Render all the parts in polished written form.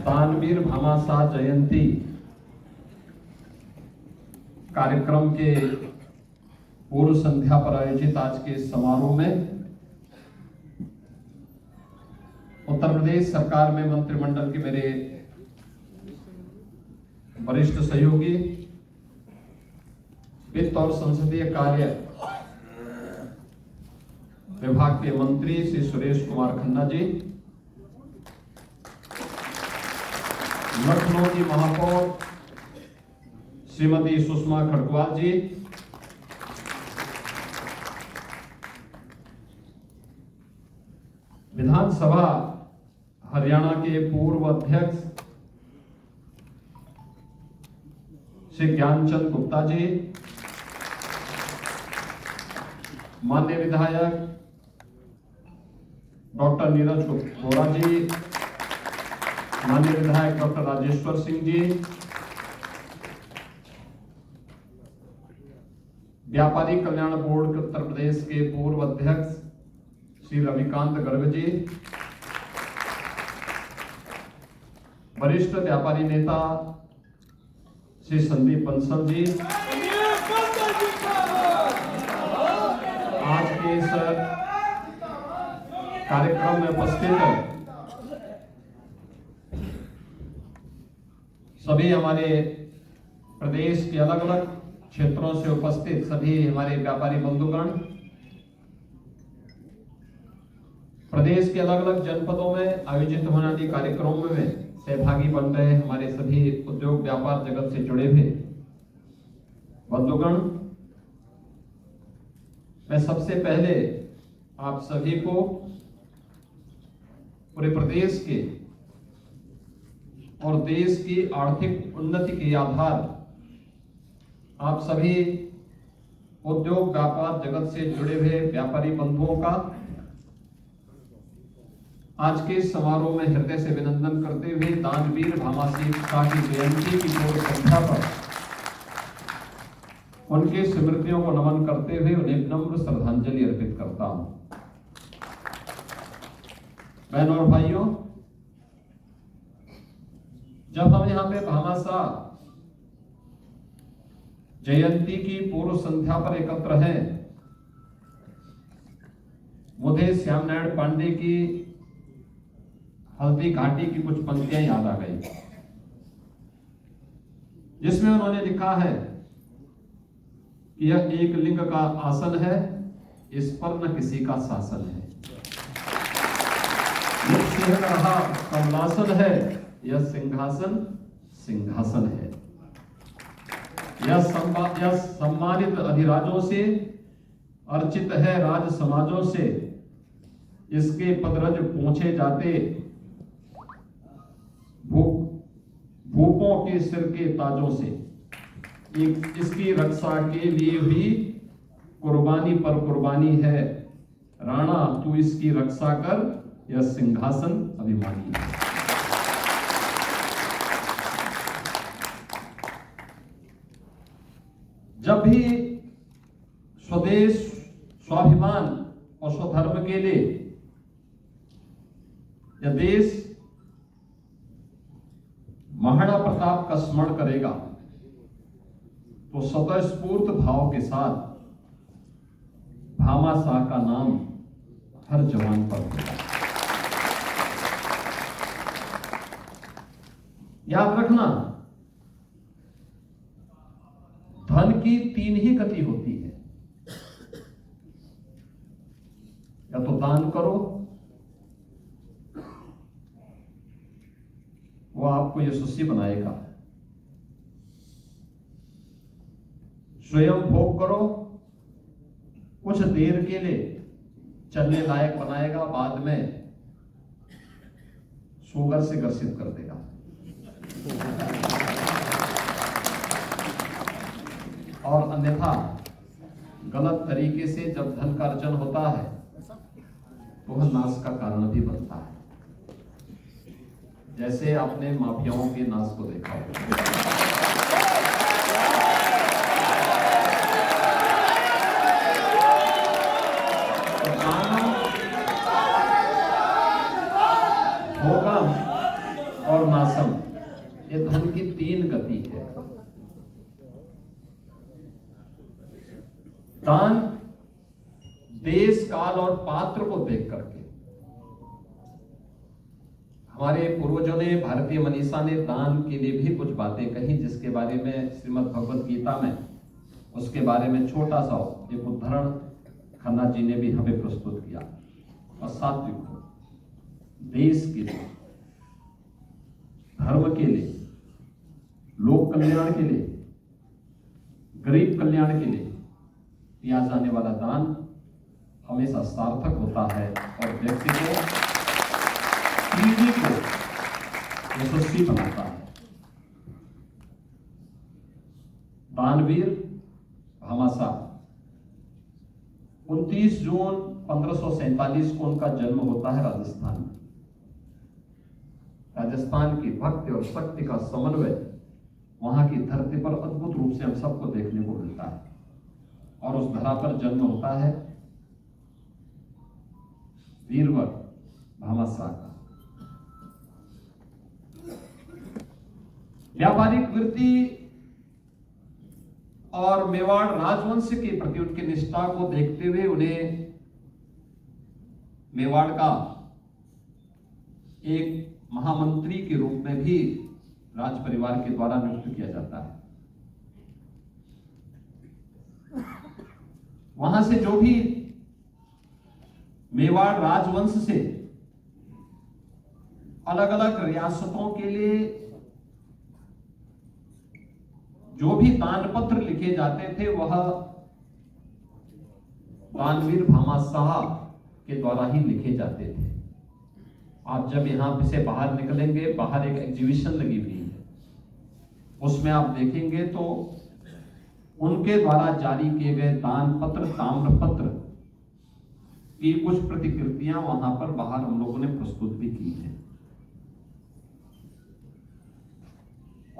दानवीर भामाशाह जयंती कार्यक्रम के पूर्व संध्या पर आयोजित आज के समारोह में उत्तर प्रदेश सरकार में मंत्रिमंडल के मेरे वरिष्ठ सहयोगी, वित्त और संसदीय कार्य विभाग के मंत्री श्री सुरेश कुमार खन्ना जी, लखनऊ की महापौर श्रीमती सुषमा खड़गवाल जी, विधानसभा हरियाणा के पूर्व अध्यक्ष श्री ज्ञानचंद गुप्ता जी, माननीय विधायक डॉक्टर नीरज वोरा जी, माननीय विधायक डॉक्टर राजेश्वर सिंह जी, व्यापारी कल्याण बोर्ड उत्तर प्रदेश के पूर्व अध्यक्ष श्री रविकांत गर्ग जी, वरिष्ठ व्यापारी नेता श्री संदीप बंसल जी, आज के इस कार्यक्रम में उपस्थित सभी हमारे प्रदेश के अलग अलग क्षेत्रों से उपस्थित सभी हमारे व्यापारी बंधुगण, प्रदेश के अलग अलग जनपदों में आयोजित होने वाले कार्यक्रमों में सहभागी बन रहे हमारे सभी उद्योग व्यापार जगत से जुड़े हुए बंधुगण, मैं सबसे पहले आप सभी को पूरे प्रदेश के और देश की आर्थिक उन्नति के आधार आप सभी उद्योग व्यापार जगत से जुड़े हुए व्यापारी बंधुओं का आज के समारोह में हृदय से अभिनंदन करते हुए दानवीर भामाशाह की जयंती की पूर्व संध्या पर उनके स्मृतियों को नमन करते हुए उन्हें नम्र श्रद्धांजलि अर्पित करता हूं। बहनों और भाइयों, जब हम यहाँ पे भामाशाह जयंती की पूर्व संध्या पर एकत्र हैं, मुझे श्याम नारायण पांडे की हल्दी घाटी की कुछ पंक्तियां याद आ गई, जिसमें उन्होंने लिखा है कि यह एक लिंग का आसन है, इस पर न किसी का शासन है। यह सिंह रहा कमलासन है, यह सिंहासन सिंहासन है। यह सम्मानित अधिराजों से अर्चित है, राज समाजों से इसके पदरज पूछे जाते, भूपों के सिर के ताजों से। इसकी रक्षा के लिए भी कुर्बानी पर कुर्बानी है, राणा तू इसकी रक्षा कर, यह सिंहासन अभिमानी है। जब भी स्वदेश स्वाभिमान और स्वधर्म के लिए यह देश महाराणा प्रताप का स्मरण करेगा तो स्वतःस्फूर्त भाव के साथ भामाशाह का नाम हर जवान पर होगा। याद रखना, धन की तीन ही गति होती है, या तो दान करो, वो आपको यशस्वी बनाएगा, स्वयं भोग करो, कुछ देर के लिए चलने लायक बनाएगा, बाद में शुगर से ग्रसित कर देगा। और अन्यथा गलत तरीके से जब धन का अर्जन होता है तो वह नाश का कारण भी बनता है, जैसे आपने माफियाओं के नाश को देखा होगा और नासम, ये धन की 3 गति है। दान देश, काल और पात्र को देख करके, हमारे पूर्वजों ने, भारतीय मनीषा ने दान के लिए भी कुछ बातें कही, जिसके बारे में श्रीमद् भगवत गीता में उसके बारे में छोटा सा एक उदाहरण खन्ना जी ने भी हमें प्रस्तुत किया। और सात्विक हो, देश के लिए, धर्म के लिए, लोक कल्याण के लिए, गरीब कल्याण के लिए किया जाने वाला दान हमेशा सार्थक होता है और व्यक्ति को, पीढ़ी को यशस्वी बनाता है। दानवीर भामाशाह 29 जून 1547 को उनका जन्म होता है राजस्थान में। राजस्थान की भक्ति और शक्ति का समन्वय वहां की धरती पर अद्भुत रूप से हम सबको देखने को मिलता है। और उस धरा पर जन्म होता है वीरवर भामाशाह का। व्यापारिक वृत्ति और मेवाड़ राजवंश के प्रति उनकी निष्ठा को देखते हुए उन्हें मेवाड़ का एक महामंत्री के रूप में भी राज परिवार के द्वारा नियुक्त किया जाता है। वहां से जो भी मेवाड़ राजवंश से अलग अलग रियासतों के लिए जो भी दान पत्र लिखे जाते थे, वह दानवीर भामाशाह के द्वारा ही लिखे जाते थे। आप जब यहां से बाहर निकलेंगे, बाहर एक एग्जीबिशन लगी हुई है, उसमें आप देखेंगे तो उनके द्वारा जारी किए गए दान पत्र, ताम्र पत्र की कुछ प्रतिकृतियां वहां पर बाहर हम लोगों ने प्रस्तुत भी की है।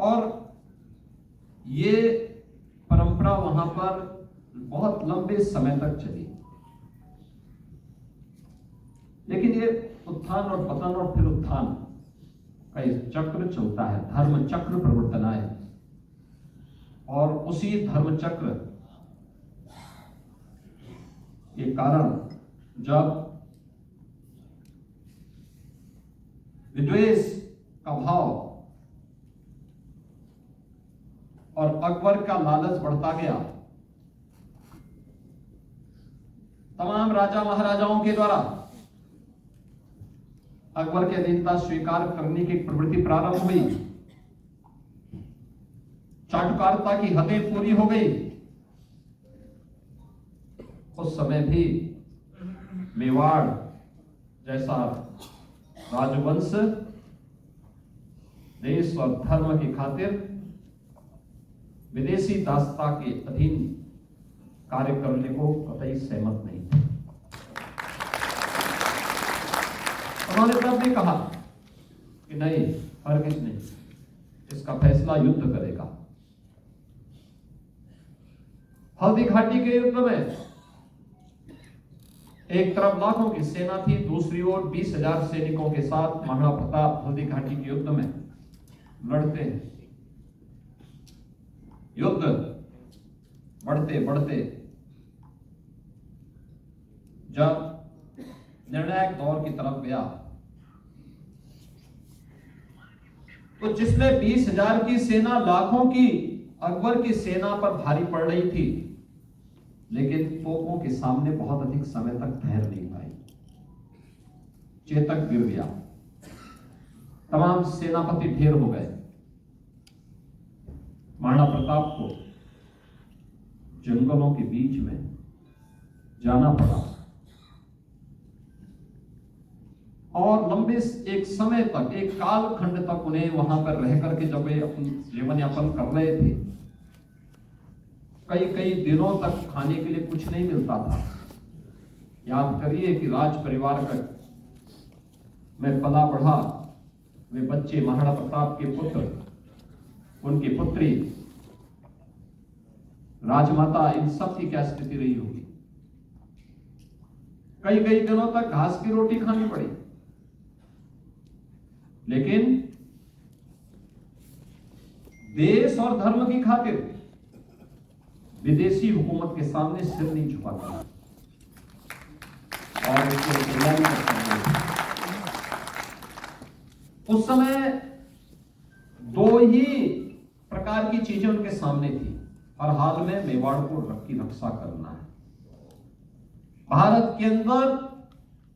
और ये परंपरा वहां पर बहुत लंबे समय तक चली। लेकिन ये उत्थान और पतन और फिर उत्थान का एक चक्र चलता है, धर्म चक्र प्रवर्तनाय। और उसी धर्म चक्र के कारण जब विद्वेष का भाव और अकबर का लालच बढ़ता गया, तमाम राजा महाराजाओं के द्वारा अकबर की अधीनता स्वीकार करने की प्रवृत्ति प्रारंभ हुई। चाटुकारिता की हदें पूरी हो गई। उस समय भी मेवाड़ जैसा राजवंश देश और धर्म की खातिर विदेशी दासता के अधीन कार्य करने को कतई सहमत नहीं थे। उन्होंने तब भी कहा कि नहीं, हरगिज नहीं, इसका फैसला युद्ध करेगा। हल्दी घाटी के युद्ध में एक तरफ लाखों की सेना थी, दूसरी ओर 20,000 सैनिकों के साथ महाराणा प्रताप हल्दी घाटी के युद्ध में लड़ते हैं। युद्ध बढ़ते बढ़ते जब निर्णायक दौर की तरफ गया, तो जिसमें 20,000 की सेना लाखों की अकबर की सेना पर भारी पड़ रही थी, लेकिन तोपों के सामने बहुत अधिक समय तक ठहर नहीं पाई। चेतक गिर गया, तमाम सेनापति ढेर हो गए। महाराणा प्रताप को जंगलों के बीच में जाना पड़ा और लंबे एक समय तक, एक कालखंड तक उन्हें वहां पर रह करके जब वे अपनी जीवन यापन कर रहे थे, कई कई दिनों तक खाने के लिए कुछ नहीं मिलता था। याद करिए कि राज परिवार का में पला बढ़ा वे बच्चे महाराणा प्रताप के पुत्र, उनकी पुत्री, राजमाता, इन सब की क्या स्थिति रही होगी। कई कई दिनों तक घास की रोटी खानी पड़ी। लेकिन देश और धर्म की खातिर विदेशी हुकूमत के सामने सिर नहीं झुकाता और उसको तैयारी करते हैं। उस समय दो ही प्रकार की चीजें उनके सामने थी। हर हाल में मेवाड़ को की रक्षा करना है, भारत के अंदर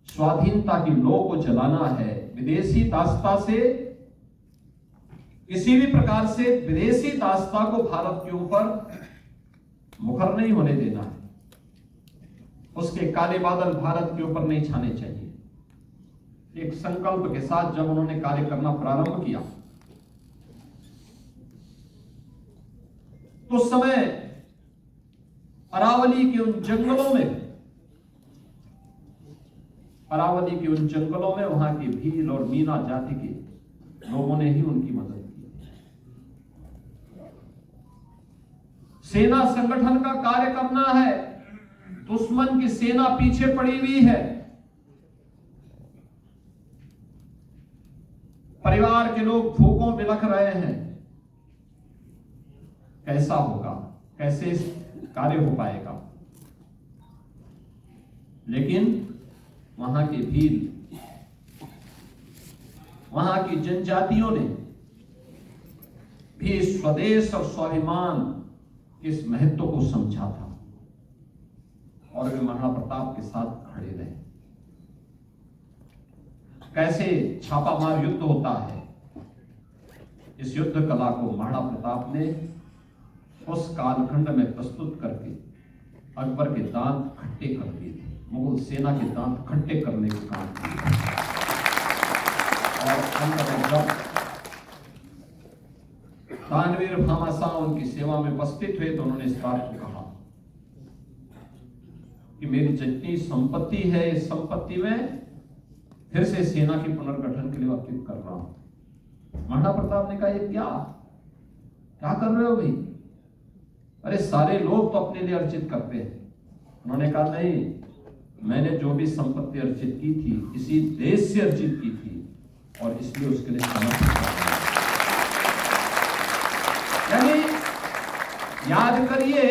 स्वाधीनता की लौ को जलाना है, विदेशी दासता से किसी भी प्रकार से विदेशी दासता को भारत के ऊपर मुखर नहीं होने देना है, उसके काले बादल भारत के ऊपर नहीं छाने चाहिए। एक संकल्प के साथ जब उन्होंने कार्य करना प्रारंभ किया तो उस समय अरावली के उन जंगलों में वहां की भील और मीना जाति के लोगों ने ही उनकी मदद की। सेना संगठन का कार्य करना है, दुश्मन की सेना पीछे पड़ी हुई है, परिवार के लोग भूखों बिलख रहे हैं, कैसा होगा, कैसे कार्य हो पाएगा। लेकिन वहां के भील, वहां की जनजातियों ने भी स्वदेश और स्वाभिमान के इस महत्व को समझा था और वे महाराणा प्रताप के साथ खड़े रहे। कैसे छापामार युद्ध होता है, इस युद्ध कला को महाराणा प्रताप ने उस कालखंड में प्रस्तुत करके अकबर के दांत खट्टे कर दिए थे, मुगल सेना के दांत खट्टे करने का काम किया। और अंत में जब तानवीर भामाशाह उनकी सेवा में उपस्थित हुए तो उन्होंने इस बात को कहा कि मेरी जितनी संपत्ति है, इस संपत्ति में फिर से सेना के पुनर्गठन के लिए अर्पित कर रहा हूं। महाराणा प्रताप ने कहा, ये क्या कर रहे हो भाई? अरे सारे लोग तो अपने लिए अर्जित करते हैं। उन्होंने कहा, नहीं, मैंने जो भी संपत्ति अर्जित की थी इसी देश से अर्जित की थी और इसलिए उसके लिए समर्पित कर रहा हूं। यानी याद करिए,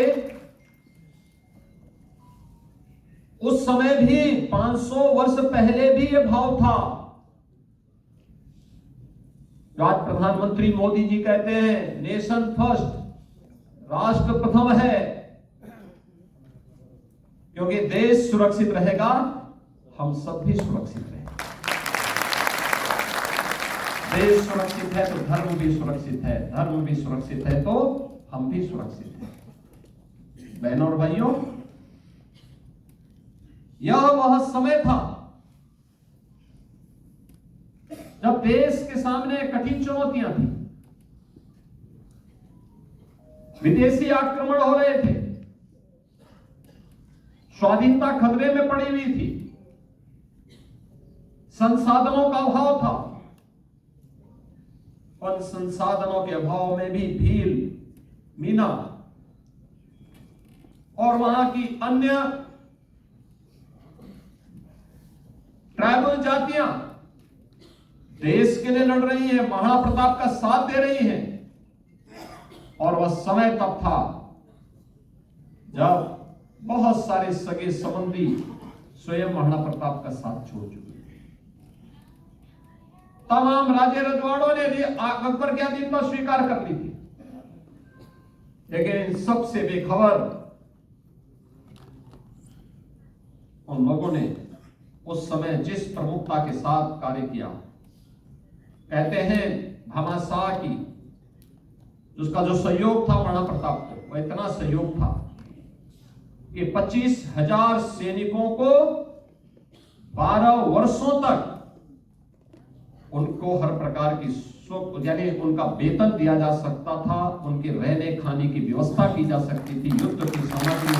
उस समय भी 500 वर्ष पहले भी यह भाव था। जो आज प्रधानमंत्री मोदी जी कहते हैं नेशन फर्स्ट, राष्ट्र प्रथम है, क्योंकि देश सुरक्षित रहेगा हम सब भी सुरक्षित रहेंगे। देश सुरक्षित है तो धर्म भी सुरक्षित है, धर्म भी सुरक्षित है तो हम भी सुरक्षित हैं। बहनों और भाइयों, यह वह समय था जब देश के सामने कठिन चुनौतियां थी, विदेशी आक्रमण हो रहे थे, स्वाधीनता खतरे में पड़ी हुई थी, संसाधनों का अभाव था। उन संसाधनों के अभाव में भी भील, मीना और वहां की अन्य ट्राइबल जातियां देश के लिए लड़ रही हैं, महाराणा प्रताप का साथ दे रही हैं। और वह समय तब था जब बहुत सारे सगे संबंधी स्वयं महाराणा प्रताप का साथ छोड़ चुके थे। तमाम राजे रजवाड़ों ने भी अकबर की अधीनता स्वीकार कर ली थी, लेकिन इन सबसे बेखबर उन लोगों ने उस समय जिस प्रमुखता के साथ कार्य किया, कहते हैं भामाशाह की उसका जो सहयोग था महाराणा प्रताप को, वह इतना सहयोग था कि 25,000 सैनिकों को 12 वर्षों तक उनको हर प्रकार की सुख, यानी उनका वेतन दिया जा सकता था, उनके रहने खाने की व्यवस्था की जा सकती थी, युद्ध की सामग्री